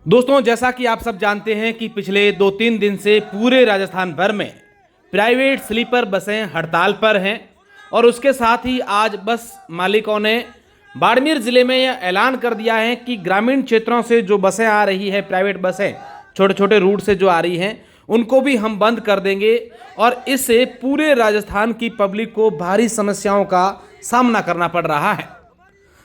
दोस्तों, जैसा कि आप सब जानते हैं कि पिछले 2-3 दिन से पूरे राजस्थान भर में प्राइवेट स्लीपर बसें हड़ताल पर हैं और उसके साथ ही आज बस मालिकों ने बाड़मेर ज़िले में यह ऐलान कर दिया है कि ग्रामीण क्षेत्रों से जो बसें आ रही हैं, प्राइवेट बसें छोटे छोटे रूट से जो आ रही हैं, उनको भी हम बंद कर देंगे और इससे पूरे राजस्थान की पब्लिक को भारी समस्याओं का सामना करना पड़ रहा है।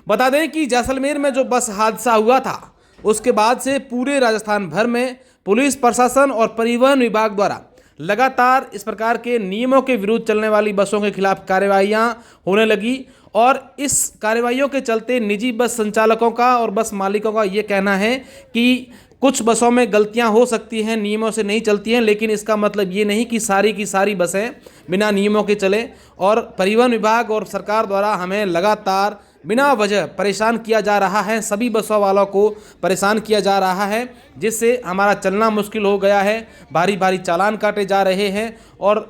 बता दें कि जैसलमेर में जो बस हादसा हुआ था, उसके बाद से पूरे राजस्थान भर में पुलिस प्रशासन और परिवहन विभाग द्वारा लगातार इस प्रकार के नियमों के विरुद्ध चलने वाली बसों के खिलाफ कार्रवाइयां होने लगी और इस कार्रवाइयों के चलते निजी बस संचालकों का और बस मालिकों का ये कहना है कि कुछ बसों में गलतियां हो सकती हैं, नियमों से नहीं चलती हैं, लेकिन इसका मतलब ये नहीं कि सारी की सारी बसें बिना नियमों के चले। और परिवहन विभाग और सरकार द्वारा हमें लगातार बिना वजह परेशान किया जा रहा है, सभी बसों वालों को परेशान किया जा रहा है, जिससे हमारा चलना मुश्किल हो गया है। भारी भारी चालान काटे जा रहे हैं और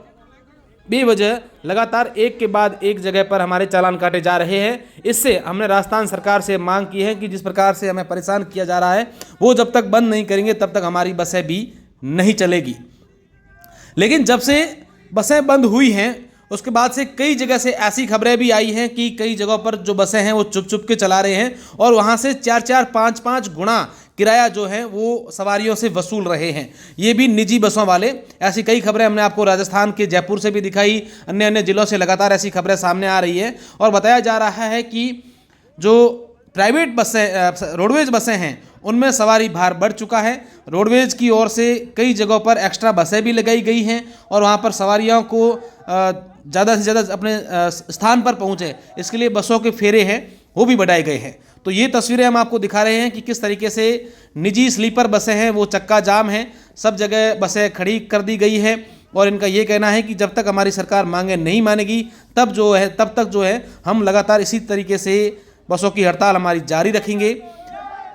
बेवजह लगातार एक के बाद एक जगह पर हमारे चालान काटे जा रहे हैं। इससे हमने राजस्थान सरकार से मांग की है कि जिस प्रकार से हमें परेशान किया जा रहा है, वो जब तक बंद नहीं करेंगे तब तक हमारी बसें भी नहीं चलेगी। लेकिन जब से बसें बंद हुई हैं, उसके बाद से कई जगह से ऐसी खबरें भी आई हैं कि कई जगहों पर जो बसें हैं वो चुप चुप के चला रहे हैं और वहाँ से 4-4, 5-5 गुना किराया जो है वो सवारियों से वसूल रहे हैं, ये भी निजी बसों वाले। ऐसी कई खबरें हमने आपको राजस्थान के जयपुर से भी दिखाई, अन्य अन्य जिलों से लगातार ऐसी खबरें सामने आ रही है और बताया जा रहा है कि जो प्राइवेट बसें, रोडवेज बसें हैं, उनमें सवारी भार बढ़ चुका है। रोडवेज की ओर से कई जगहों पर एक्स्ट्रा बसें भी लगाई गई हैं और वहाँ पर सवारियों को ज़्यादा से ज़्यादा अपने स्थान पर पहुँचे, इसके लिए बसों के फेरे हैं वो भी बढ़ाए गए हैं। तो ये तस्वीरें हम आपको दिखा रहे हैं कि किस तरीके से निजी स्लीपर बसें हैं वो चक्का जाम हैं, सब जगह बसें खड़ी कर दी गई है और इनका ये कहना है कि जब तक हमारी सरकार मांगे नहीं मानेगी तब तक जो है हम लगातार इसी तरीके से बसों की हड़ताल हमारी जारी रखेंगे।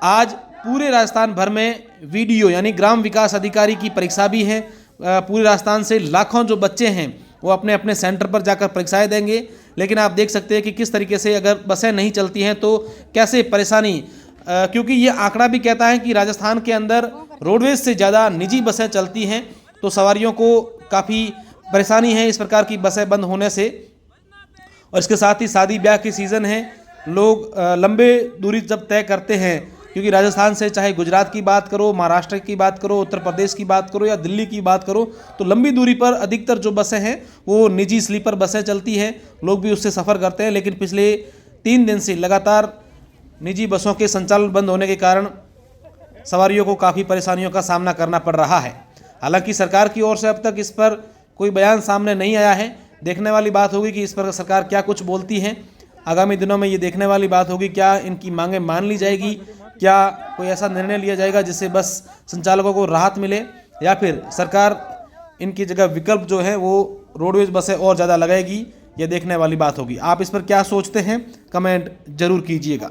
आज पूरे राजस्थान भर में वीडियो यानी ग्राम विकास अधिकारी की परीक्षा भी है। पूरे राजस्थान से लाखों जो बच्चे हैं वो अपने अपने सेंटर पर जाकर परीक्षाएं देंगे, लेकिन आप देख सकते हैं कि किस तरीके से अगर बसें नहीं चलती हैं तो कैसे परेशानी, क्योंकि ये आंकड़ा भी कहता है कि राजस्थान के अंदर रोडवेज से ज़्यादा निजी बसें चलती हैं, तो सवारियों को काफ़ी परेशानी है इस प्रकार की बसें बंद होने से। और इसके साथ ही शादी ब्याह की सीज़न है, लोग लंबे दूरी जब तय करते हैं, क्योंकि राजस्थान से चाहे गुजरात की बात करो, महाराष्ट्र की बात करो, उत्तर प्रदेश की बात करो या दिल्ली की बात करो, तो लंबी दूरी पर अधिकतर जो बसें हैं वो निजी स्लीपर बसें चलती हैं, लोग भी उससे सफ़र करते हैं। लेकिन पिछले 3 दिन से लगातार निजी बसों के संचालन बंद होने के कारण सवारियों को काफ़ी परेशानियों का सामना करना पड़ रहा है। हालांकि सरकार की ओर से अब तक इस पर कोई बयान सामने नहीं आया है। देखने वाली बात होगी कि इस पर सरकार क्या कुछ बोलती है। आगामी दिनों में ये देखने वाली बात होगी क्या इनकी मांगें मान ली जाएगी, क्या कोई ऐसा निर्णय लिया जाएगा जिससे बस संचालकों को राहत मिले, या फिर सरकार इनकी जगह विकल्प जो है वो रोडवेज बसें और ज़्यादा लगाएगी। ये देखने वाली बात होगी। आप इस पर क्या सोचते हैं, कमेंट जरूर कीजिएगा।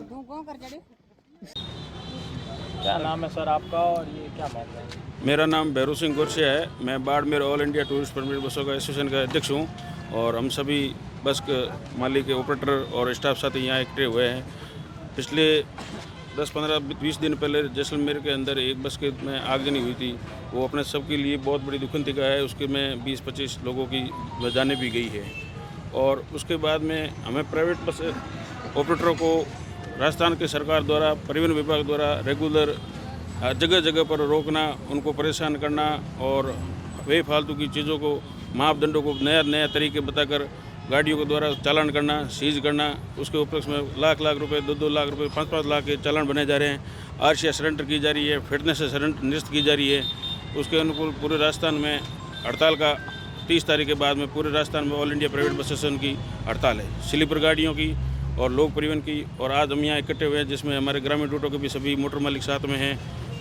क्या नाम है सर आपका और ये क्या मामला है? मेरा नाम भैरू सिंह गुरसिया है। मैं Barmer all India tourist permit बसों का एसोसिएशन का अध्यक्ष हूँ और हम सभी बस के मालिक, ऑपरेटर और स्टाफ साथ यहाँ इकट्ठे हुए हैं। पिछले 10, 15, 20 दिन पहले जैसलमेर के अंदर एक बस के में आगजनी हुई थी, वो अपने सबके लिए बहुत बड़ी दुखंतिका है। उसके में 20-25 लोगों की जानें भी गई है और उसके बाद में हमें प्राइवेट बस ऑपरेटरों को राजस्थान की सरकार द्वारा, परिवहन विभाग द्वारा रेगुलर जगह जगह पर रोकना, उनको परेशान करना और बेफालतू की चीज़ों को, मापदंडों को नया तरीके बताकर गाड़ियों के द्वारा चालान करना, सीज करना, उसके ऊपर में लाख रुपए, 2 लाख रुपए, 5 लाख के चालान बने जा रहे हैं। आरसीआई सरेंडर की जा रही है, फिटनेस से सरेंडर निरस्त की जा रही है। उसके अनुकूल पूरे राजस्थान में हड़ताल का 30 तारीख के बाद में पूरे राजस्थान में all India private bus association की हड़ताल है, स्लीपर गाड़ियों की और लोक परिवहन की। और आज हम यहाँ इकट्ठे हुए हैं जिसमें हमारे ग्रामीण रूटों के भी सभी मोटर मालिक साथ में हैं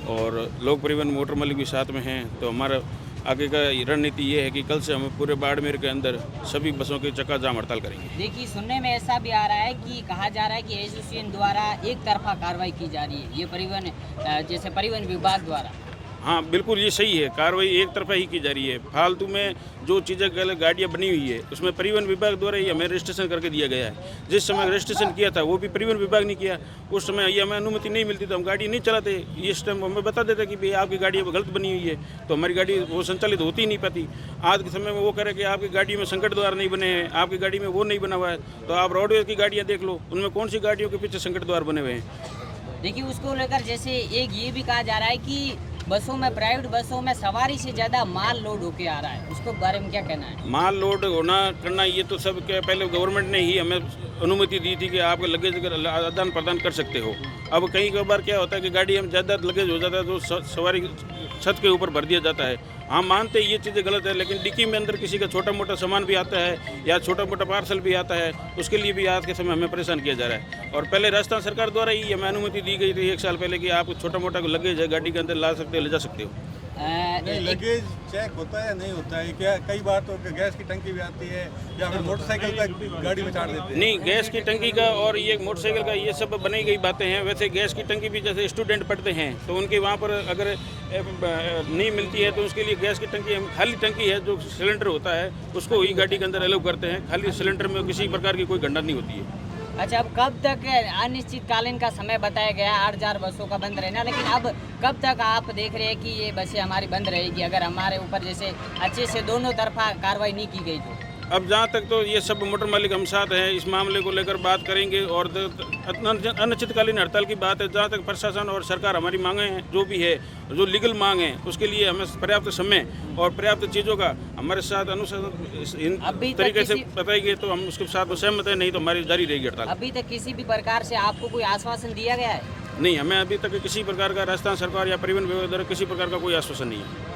और लोक परिवहन मोटर मालिक भी साथ में हैं। तो हमारा आगे का रणनीति ये है कि कल से हम पूरे बाड़मेर के अंदर सभी बसों की चक्का जाम हड़ताल करेंगे। देखिए, सुनने में ऐसा भी आ रहा है कि कहा जा रहा है कि एसोसिएशन द्वारा एक तरफा कार्रवाई की जा रही है, ये परिवहन जैसे परिवहन विभाग द्वारा। हाँ बिल्कुल ये सही है, कार्रवाई एक तरफा ही की जा रही है। फालतू में जो चीज़ें गलत गाड़ियाँ बनी हुई है उसमें परिवहन विभाग द्वारा ही हमें रजिस्ट्रेशन करके दिया गया है। जिस समय रजिस्ट्रेशन किया था वो भी परिवहन विभाग ने किया, उस समय ये हमें अनुमति नहीं मिलती तो हम गाड़ी नहीं चलाते। इस टाइम हमें बता देते कि भाई आपकी गाड़ी गलत बनी हुई है, तो हमारी गाड़ी वो संचालित होती ही नहीं पाती। आज के समय में वो कह रहे कि आपकी गाड़ी में संकट द्वार नहीं बने हैं, आपकी गाड़ी में वो नहीं बना हुआ है। तो आप रोडवेज की गाड़ियाँ देख लो, उनमें कौन सी गाड़ियों के पीछे संकट द्वार बने हुए हैं। देखिए उसको लेकर जैसे एक ये भी कहा जा रहा है कि बसों में, प्राइवेट बसों में सवारी से ज़्यादा माल लोड होके आ रहा है, उसको बारे में क्या कहना है? माल लोड होना करना ये तो सब क्या, पहले गवर्नमेंट ने ही हमें अनुमति दी थी कि आप लगेज आदान प्रदान कर सकते हो। अब कई बार क्या होता है कि गाड़ी में ज़्यादा लगेज हो जाता है तो सवारी छत के ऊपर भर दिया जाता है। हम मानते हैं ये चीज़ें गलत है, लेकिन डिक्की में अंदर किसी का छोटा मोटा सामान भी आता है या छोटा मोटा पार्सल भी आता है, उसके लिए भी आज के समय हमें परेशान किया जा रहा है। और पहले राजस्थान सरकार द्वारा ही हमें अनुमति दी गई थी 1 साल पहले कि आप छोटा मोटा लगेज है गाड़ी के अंदर ला सकते हो, ले जा सकते हो। नहीं, लगेज चेक होता है नहीं होता है क्या? कई बार तो गैस की टंकी भी आती है या फिर मोटरसाइकिल तक गाड़ी में चाड़ देते हैं। नहीं, गैस की टंकी का और ये मोटरसाइकिल का ये सब बनाई गई बातें हैं। वैसे गैस की टंकी भी जैसे स्टूडेंट पढ़ते हैं तो उनके वहाँ पर अगर नहीं मिलती है तो उसके लिए गैस की टंकी, खाली टंकी है जो सिलेंडर होता है उसको ही गाड़ी के अंदर अलाउ करते हैं। खाली सिलेंडर में किसी प्रकार की कोई गंडा नहीं होती है। अच्छा, अब कब तक अनिश्चितकालीन का समय बताया गया है 8,000 बसों का बंद रहना, लेकिन अब कब तक आप देख रहे हैं कि ये बसें हमारी बंद रहेगी अगर हमारे ऊपर जैसे अच्छे से दोनों तरफा कार्रवाई नहीं की गई तो? अब जहाँ तक तो ये सब मोटर मालिक हम साथ हैं, इस मामले को लेकर बात करेंगे और अनिश्चितकालीन हड़ताल की बात है। जहाँ तक प्रशासन और सरकार हमारी मांगे हैं, जो भी है, जो लीगल मांग है, उसके लिए हमें पर्याप्त समय और पर्याप्त चीज़ों का हमारे साथ इन तरीके से बताएंगे तो हम उसके साथ सहमत है, नहीं तो हमारी जारी रहेगी हड़ताल। अभी तक किसी भी प्रकार से आपको कोई आश्वासन दिया गया है? नहीं, हमें अभी तक किसी प्रकार का राजस्थान सरकार या परिवहन विभाग द्वारा किसी प्रकार का कोई आश्वासन नहीं है।